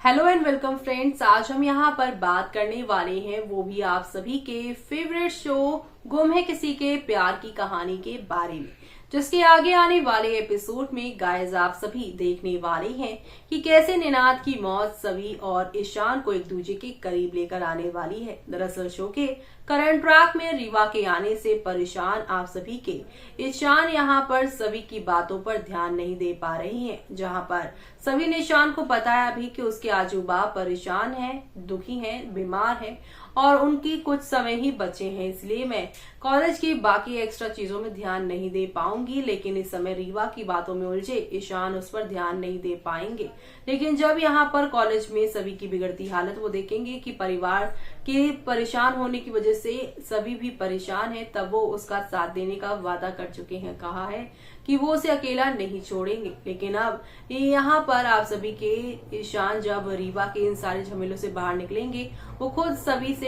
Hello and welcome friends. आज हम यहाँ पर बात करने वाले हैं वो भी आप सभी के फेवरेट शो गुम है किसी के प्यार की कहानी के बारे में, जिसके आगे आने वाले एपिसोड में गाइस आप सभी देखने वाले हैं कि कैसे निनाद की मौत सभी और ईशान को एक दूसरे के करीब लेकर आने वाली है। दरअसल शो के करंट ट्रैक में रीवा के आने से परेशान आप सभी के ईशान यहाँ पर सभी की बातों पर ध्यान नहीं दे पा रही हैं, जहाँ पर सभी ने ईशान को बताया भी कि उसके आजूबा परेशान है, दुखी है, बीमार है और उनकी कुछ समय ही बचे हैं, इसलिए मैं कॉलेज की बाकी एक्स्ट्रा चीजों में ध्यान नहीं दे पाऊंगी। लेकिन इस समय रीवा की बातों में उलझे ईशान उस पर ध्यान नहीं दे पाएंगे। लेकिन जब यहाँ पर कॉलेज में सभी की बिगड़ती हालत वो देखेंगे कि परिवार के परेशान होने की वजह से सभी भी परेशान है, तब वो उसका साथ देने का वादा कर चुके हैं, कहा है कि वो उसे अकेला नहीं छोड़ेंगे। लेकिन अब यहाँ पर आप सभी के ईशान जब रीवा के इन सारे झमेलों से बाहर निकलेंगे, वो खुद सभी से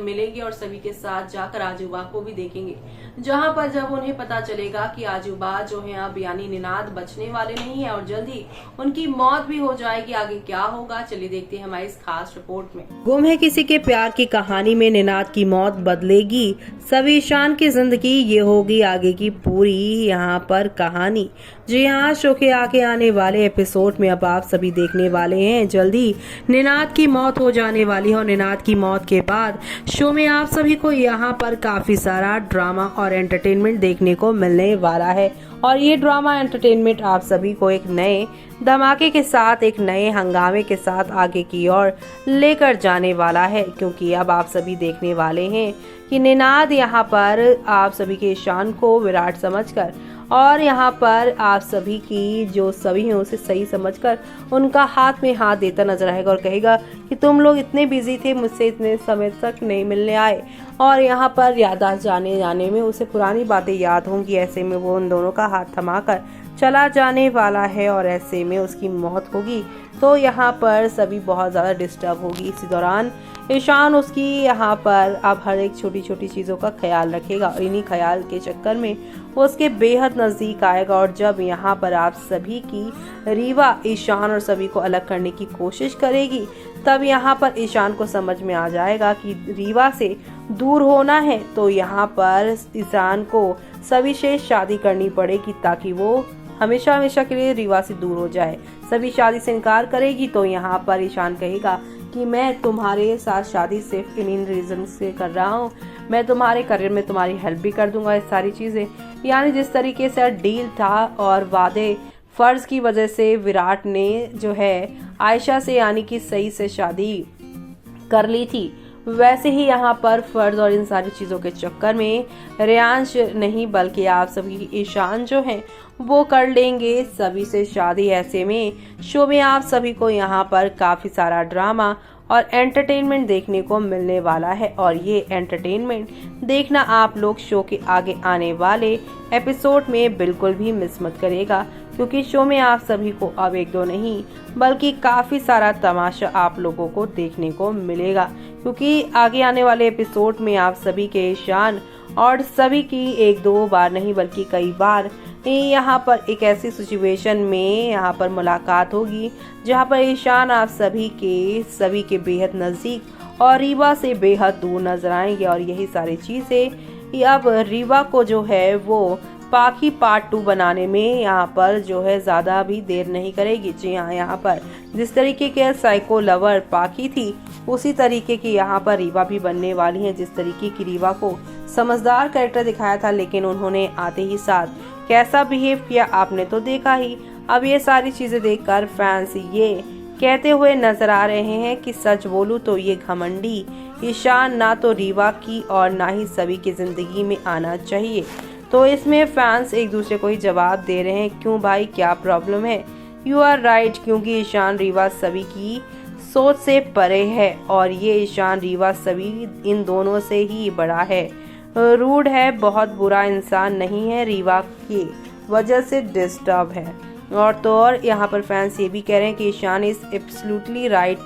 मिलेंगे और सभी के साथ जाकर आजूबा को भी देखेंगे, जहां पर जब उन्हें पता चलेगा कि आजूबा जो है अब यानी निनाद बचने वाले नहीं है और जल्द ही उनकी मौत भी हो जाएगी। आगे क्या होगा, चलिए देखते हैं हमारी इस खास रिपोर्ट में। गुम है किसी के प्यार की कहानी में निनाद की मौत बदलेगी सभी ईशान की जिंदगी, ये होगी आगे की पूरी यहाँ पर कहानी। जी हाँ, शो के आगे आने वाले एपिसोड में अब आप सभी देखने वाले हैं जल्दी निनाद की मौत हो जाने वाली है और निनाद की मौत के बाद शो में आप सभी को यहाँ पर काफी सारा ड्रामा और एंटरटेनमेंट देखने को मिलने वाला है। और ये ड्रामा एंटरटेनमेंट आप सभी को एक नए धमाके के साथ, एक नए हंगामे के साथ आगे की ओर लेकर जाने वाला है, क्योंकि अब आप सभी देखने वाले हैं कि निनाद यहाँ पर आप सभी के ईशान को विराट समझकर और यहाँ पर आप सभी की जो सभी हैं उसे सही समझकर उनका हाथ में हाथ देता नजर आएगा और कहेगा कि तुम लोग इतने बिजी थे, मुझसे इतने समय तक नहीं मिलने आए। और यहाँ पर याददाश्त जाने में उसे पुरानी बातें याद होंगी, ऐसे में वो उन दोनों का हाथ थमाकर चला जाने वाला है और ऐसे में उसकी मौत होगी। तो यहाँ पर सभी बहुत ज़्यादा डिस्टर्ब होगी। इसी दौरान ईशान उसकी यहाँ पर अब हर एक छोटी छोटी चीज़ों का ख्याल रखेगा और इन्हीं ख्याल के चक्कर में वो उसके बेहद नज़दीक आएगा। और जब यहाँ पर आप सभी की रीवा ईशान और सभी को अलग करने की कोशिश करेगी, तब यहाँ पर ईशान को समझ में आ जाएगा कि रीवा से दूर होना है तो यहाँ पर ईशान को सभी से शादी करनी पड़ेगी, ताकि वो हमेशा हमेशा के लिए रीवा से दूर हो जाए। सभी शादी से इनकार करेगी तो यहाँ पर ईशान कहेगा कि मैं तुम्हारे साथ शादी सिर्फ इन रीजन से कर रहा हूँ, मैं तुम्हारे करियर में तुम्हारी हेल्प भी कर दूंगा, ये सारी चीज़ें। यानी जिस तरीके से डील था और वादे फर्ज की वजह से विराट ने जो है आयशा से यानी कि सही से शादी कर ली थी, वैसे ही यहाँ पर फर्ज और इन सारी चीज़ों के चक्कर में रेयांश नहीं बल्कि आप सभी ईशान जो हैं वो कर लेंगे सभी से शादी। ऐसे में शो में आप सभी को यहाँ पर काफ़ी सारा ड्रामा और एंटरटेनमेंट देखने को मिलने वाला है और ये एंटरटेनमेंट देखना आप लोग शो के आगे आने वाले एपिसोड में बिल्कुल भी मिस मत करिएगा, क्योंकि शो में आप सभी को अब एक दो नहीं बल्कि काफ़ी सारा तमाशा आप लोगों को देखने को मिलेगा। क्योंकि आगे आने वाले एपिसोड में आप सभी के ईशान और सभी की एक दो बार नहीं बल्कि कई बार यहाँ पर एक ऐसी सिचुएशन में यहाँ पर मुलाकात होगी जहाँ पर ईशान आप सभी के बेहद नज़दीक और रीवा से बेहद दूर नजर आएंगे। और यही सारी चीज़ें अब रीवा को जो है वो पाखी पार्ट 2 बनाने में यहाँ पर जो है ज़्यादा भी देर नहीं करेगी। जी हाँ, यहाँ पर जिस तरीके के साइको लवर पाखी थी उसी तरीके की यहाँ पर रीवा भी बनने वाली है। जिस तरीके की रीवा को समझदार कैरेक्टर दिखाया था, लेकिन उन्होंने आते ही साथ कैसा बिहेव किया आपने तो देखा ही। अब ये सारी चीज़ें देखकर फैंस ये कहते हुए नजर आ रहे हैं कि सच बोलूं तो ये घमंडी ईशान ना तो रीवा की और ना ही सभी की जिंदगी में आना चाहिए। तो इसमें फैंस एक दूसरे को ही जवाब दे रहे हैं, क्यों भाई क्या प्रॉब्लम है? यू आर राइट, क्योंकि ईशान रीवा सभी की सोच से परे है और ये ईशान रीवा सभी इन दोनों से ही बड़ा है, रूड है, बहुत बुरा इंसान नहीं है, रीवा की वजह से डिस्टर्ब है। और तो और यहाँ पर फैंस ये भी कह रहे हैं कि Ishaan is absolutely right,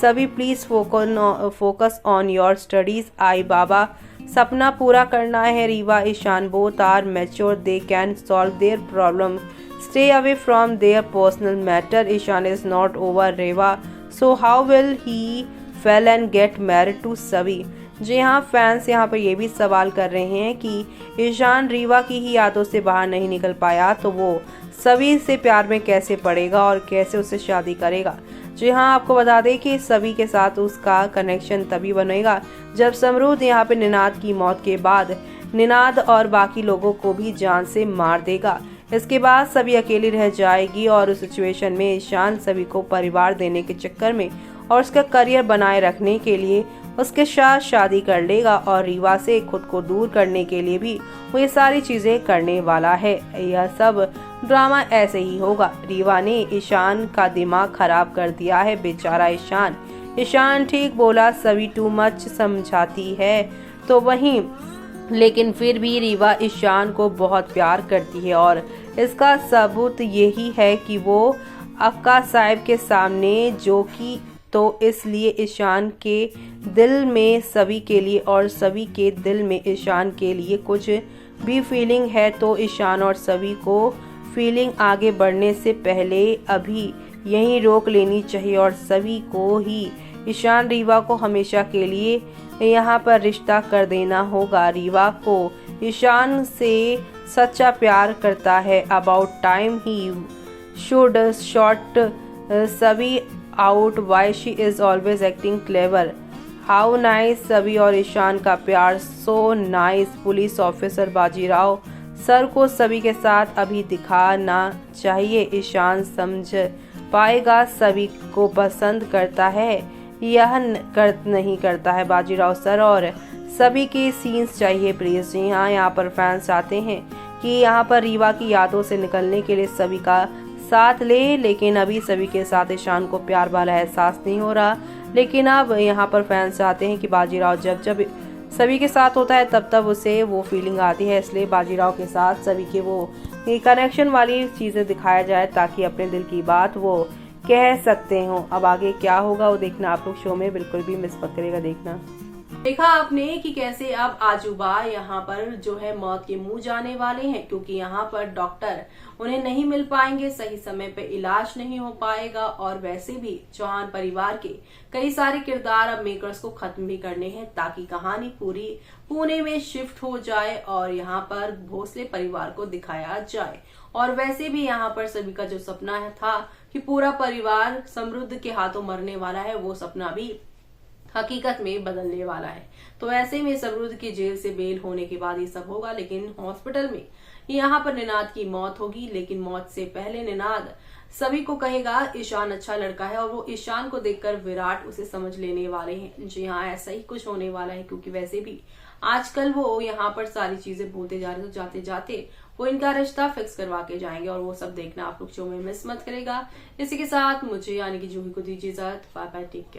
Savi please focus on your studies. आई बाबा सपना पूरा करना है। Reeva Ishaan both are mature, they can solve their problem, stay away from their personal matter. Ishaan is not over Reeva so how will he fail and get married to Savi. जी हाँ, fans यहाँ पर ये भी सवाल कर रहे हैं कि ईशान रीवा की ही यादों से बाहर नहीं निकल पाया तो वो सभी से प्यार में कैसे पड़ेगा और कैसे उससे शादी करेगा। जी हाँ, आपको बता दें कि सभी के साथ उसका कनेक्शन तभी बनेगा जब समरूद यहाँ पे निनाद की मौत के बाद निनाद और बाकी लोगों को भी जान से मार देगा। इसके बाद सभी अकेली रह जाएगी और उस सिचुएशन में ईशान सभी को परिवार देने के चक्कर में और उसका करियर बनाए रखने के लिए उसके साथ शादी कर लेगा और रीवा से खुद को दूर करने के लिए भी वो ये सारी चीजें करने वाला है। यह सब ड्रामा ऐसे ही होगा। रीवा ने ईशान का दिमाग खराब कर दिया है, बेचारा ईशान। ईशान ठीक बोला, सभी टू मच समझाती है तो वहीं, लेकिन फिर भी रीवा ईशान को बहुत प्यार करती है और इसका सबूत यही है कि वो अक्का साहब के सामने जो कि तो इसलिए ईशान के दिल में सभी के लिए और सभी के दिल में ईशान के लिए कुछ भी फीलिंग है तो ईशान और सभी को फीलिंग आगे बढ़ने से पहले अभी यहीं रोक लेनी चाहिए और सभी को ही ईशान रीवा को हमेशा के लिए यहाँ पर रिश्ता कर देना होगा। रीवा को ईशान से सच्चा प्यार करता है। About time he should sort Savi out why she is always acting clever. How nice. Savi और ईशान का प्यार so nice. Police officer Bajirao sir को सभी के साथ अभी दिखाना चाहिए। ईशान समझ पाएगा सभी को पसंद करता है, यह नहीं करता है बाजीराव सर और सभी के सीन्स चाहिए प्लीज। जी हाँ, यहाँ पर फैंस चाहते हैं कि यहाँ पर रीवा की यादों से निकलने के लिए सभी का साथ ले, लेकिन अभी सभी के साथ ईशान को प्यार वाला एहसास नहीं हो रहा। लेकिन अब यहाँ पर फैंस चाहते हैं कि बाजीराव जब जब सभी के साथ होता है तब तब उसे वो फीलिंग आती है, इसलिए बाजीराव के साथ सभी के वो कनेक्शन वाली चीजें दिखाया जाए ताकि अपने दिल की बात वो कह सकते हो। अब आगे क्या होगा वो देखना आप लोग शो में बिल्कुल भी मिस मत करेगा देखना। देखा आपने कि कैसे अब आजूबा यहाँ पर जो है मौत के मुंह जाने वाले हैं, क्योंकि यहाँ पर डॉक्टर उन्हें नहीं मिल पाएंगे, सही समय पे इलाज नहीं हो पाएगा और वैसे भी चौहान परिवार के कई सारे किरदार अब मेकर्स को खत्म भी करने हैं ताकि कहानी पूरी पुणे में शिफ्ट हो जाए और यहाँ पर भोसले परिवार को दिखाया जाए। और वैसे भी यहाँ पर सभी का जो सपना था कि पूरा परिवार समृद्ध के हाथों मरने वाला है, वो सपना भी हकीकत में बदलने वाला है। तो ऐसे में समृद्ध की जेल से बेल होने के बाद ये सब होगा, लेकिन हॉस्पिटल में यहाँ पर निनाद की मौत होगी। लेकिन मौत से पहले निनाद सभी को कहेगा ईशान अच्छा लड़का है और वो ईशान को देखकर विराट उसे समझ लेने वाले हैं। जी हाँ, ऐसा ही कुछ होने वाला है, क्योंकि वैसे भी आजकल वो यहाँ पर सारी चीजें भूलते जा रहे, तो जाते जाते वो इनका रिश्ता फिक्स करवा के जाएंगे और वो सब देखना आप लोग शो में मिस मत करेगा। इसी के साथ मुझे यानी कि जूही को दीजिए इजाजत। Bye bye, take care.